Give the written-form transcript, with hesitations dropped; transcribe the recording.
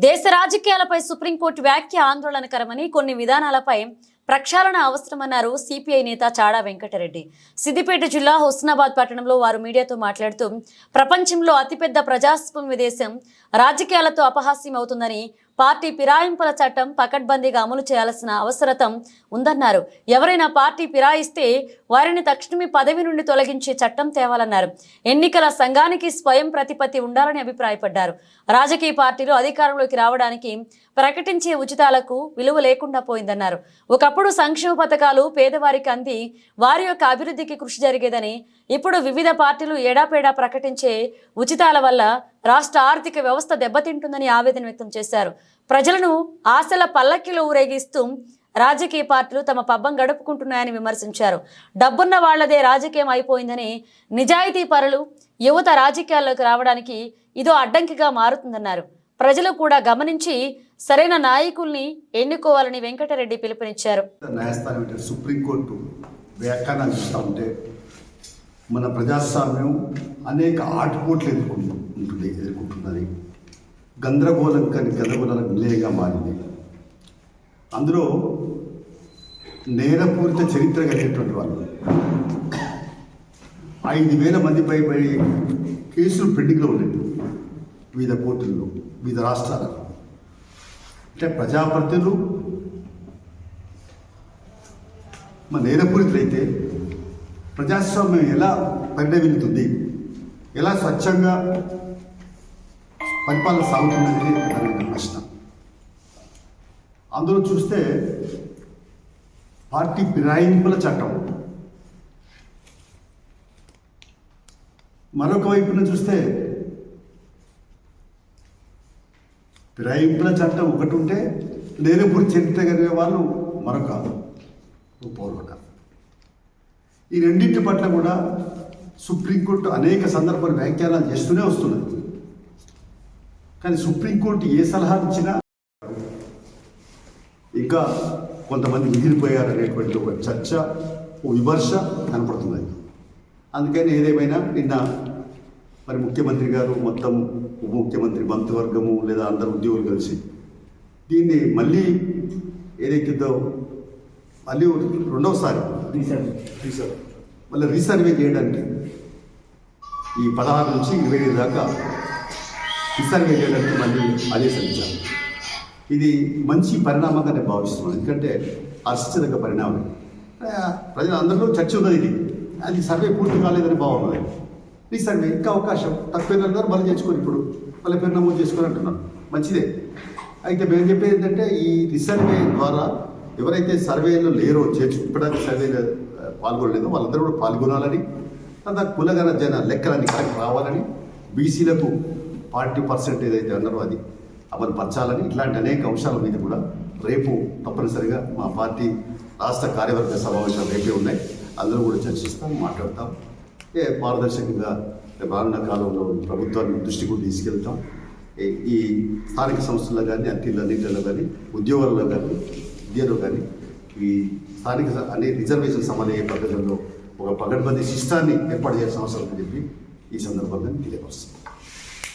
దేశ రాజకీయాలపై సుప్రీంకోర్టు వ్యాఖ్య ఆందోళనకరమని, కొన్ని విధానాలపై ప్రక్షాళన అవసరమన్నారు సిపిఐ నేత చాడా వెంకటరెడ్డి. సిద్దిపేట జిల్లా హుస్నాబాద్ పట్టణంలో వారు మీడియాతో మాట్లాడుతూ, ప్రపంచంలో అతిపెద్ద ప్రజాస్వామ్య దేశం రాజకీయాలతో అపహాస్యం అవుతుందని, పార్టీ ఫిరాయింపుల చట్టం పకడ్బందీగా అమలు చేయాల్సిన అవసరం ఉందన్నారు. ఎవరైనా పార్టీ ఫిరాయిస్తే వారిని తక్షణమే పదవి నుండి తొలగించే చట్టం తేవాలన్నారు. ఎన్నికల సంఘానికి స్వయం ప్రతిపత్తి ఉండాలని అభిప్రాయపడ్డారు. రాజకీయ పార్టీలు అధికారంలోకి రావడానికి ప్రకటించే ఉచితాలకు విలువ లేకుండా పోయిందన్నారు. ఒకప్పుడు సంక్షేమ పథకాలు పేదవారికి అంది వారి యొక్క అభివృద్ధికి కృషి జరిగేదని, ఇప్పుడు వివిధ పార్టీలు ఏడాపేడా ప్రకటించే ఉచితాల వల్ల రాష్ట్ర ఆర్థిక వ్యవస్థ దెబ్బతింటుందని ఆవేదన వ్యక్తం చేశారు. ప్రజలను ఆశల పల్లకిలో ఊరేగిస్తూ రాజకీయ పార్టీలు తమ పబ్బం గడుపుకుంటున్నాయని విమర్శించారు. డబ్బున్న వాళ్లదే రాజకీయం అయిపోయిందని, నిజాయితీ పరులు యువత రాజకీయాల్లోకి రావడానికి ఇదో అడ్డంకిగా మారుతుందన్నారు. ప్రజలు కూడా గమనించి సరైన నాయకుల్ని ఎన్నుకోవాలని వెంకటరెడ్డి పిలుపునిచ్చారు. న్యాయస్థానం సుప్రీంకోర్టు వ్యాఖ్యానాలు చూస్తూ ఉంటే మన ప్రజాస్వామ్యం అనేక ఆటుపోట్లు ఎదుర్కొంటున్నది. గందరగోళాలకు నిలయంగా మారింది. అందులో నేరపూరిత చరిత్ర కలిగినటువంటి వాళ్ళు 5,000 మందిపై కేసులు పెండింగ్లో ఉన్నాయి వివిధ కోర్టుల్లో, వివిధ రాష్ట్రాలలో. అంటే ప్రజాప్రతినిధులు మన నేరపూరితులైతే ప్రజాస్వామ్యం ఎలా పరిణమిల్లుతుంది, ఎలా స్వచ్ఛంగా పరిపాలన సాగుతున్నది అనే ప్రశ్న. అందులో చూస్తే పార్టీ ఫిరాయింపుల చట్టం, మరొక వైపున చూస్తే ఫిరాయింపుల చట్టం ఒకటి ఉంటే నేరపూరి చరిత్ర కలిగే వాళ్ళు మరొక పోరాట. ఈ రెండింటి పట్ల కూడా సుప్రీంకోర్టు అనేక సందర్భాలు వ్యాఖ్యానాలు చేస్తూనే వస్తున్నది. కానీ సుప్రీంకోర్టు ఏ సలహాలు ఇచ్చినా ఇంకా కొంతమంది మిగిలిపోయారనేటువంటి ఒక చర్చ, ఓ విమర్శ కనపడుతుంది. అందుకని ఏదేమైనా నిన్న మరి ముఖ్యమంత్రి గారు మొత్తం ఉప ముఖ్యమంత్రి మంత్రివర్గము లేదా అందరు ఉద్యోగులు కలిసి దీన్ని మళ్ళీ ఏదైతుందో మళ్ళీ రెండవసారి మళ్ళీ రీసర్వే చేయడానికి ఈ 16 నుంచి 25 దాకా రీసర్వే చేయడానికి మళ్ళీ ఆదేశించారు. ఇది మంచి పరిణామంగా నేను భావిస్తున్నాను. ఎందుకంటే హర్షించదగ్గ పరిణామం. ప్రజలందరిలో చర్చ ఉన్నది. ఇది అది సర్వే పూర్తి కాలేదని బాగున్నది. రీసర్వే ఇంకా అవకాశం తక్కువ అందరూ మళ్ళీ చేసుకొని ఇప్పుడు మళ్ళీ పేరు నమోదు చేసుకొని అంటున్నాను. మంచిదే. అయితే మేము చెప్పేది ఏంటంటే ఈ రీసర్వే ద్వారా ఎవరైతే సర్వేలో లేరో ఇప్పటికీ సర్వేలో పాల్గొనలేదో వాళ్ళందరూ కూడా పాల్గొనాలని, అంత కులగన జన లెక్కలన్నీ కరెక్ట్ రావాలని, బీసీలకు 40% ఏదైతే అన్నారో అది అమలు పరచాలని, ఇట్లాంటి అనేక అంశాల మీద కూడా రేపు తప్పనిసరిగా మా పార్టీ రాష్ట్ర కార్యవర్గ సమావేశాలు రేపే ఉన్నాయి. అందరూ కూడా చర్చిస్తాం, మాట్లాడతాం. పారదర్శకంగా రానున్న కాలంలో ప్రభుత్వాన్ని దృష్టికి తీసుకెళ్తాం. ఈ స్థానిక సంస్థల్లో కానీ, అన్నింటిలో కానీ, ఉద్యోగాల్లో కానీ, విద్యలో కానీ ఈ స్థానిక అనే రిజర్వేషన్ సమన్వయ పద్ధతుల్లో ఒక పకడ్బందీ సిస్టాన్ని ఏర్పాటు చేయాల్సిన అవసరం అని చెప్పి ఈ సందర్భంగా తెలియపరుస్తుంది.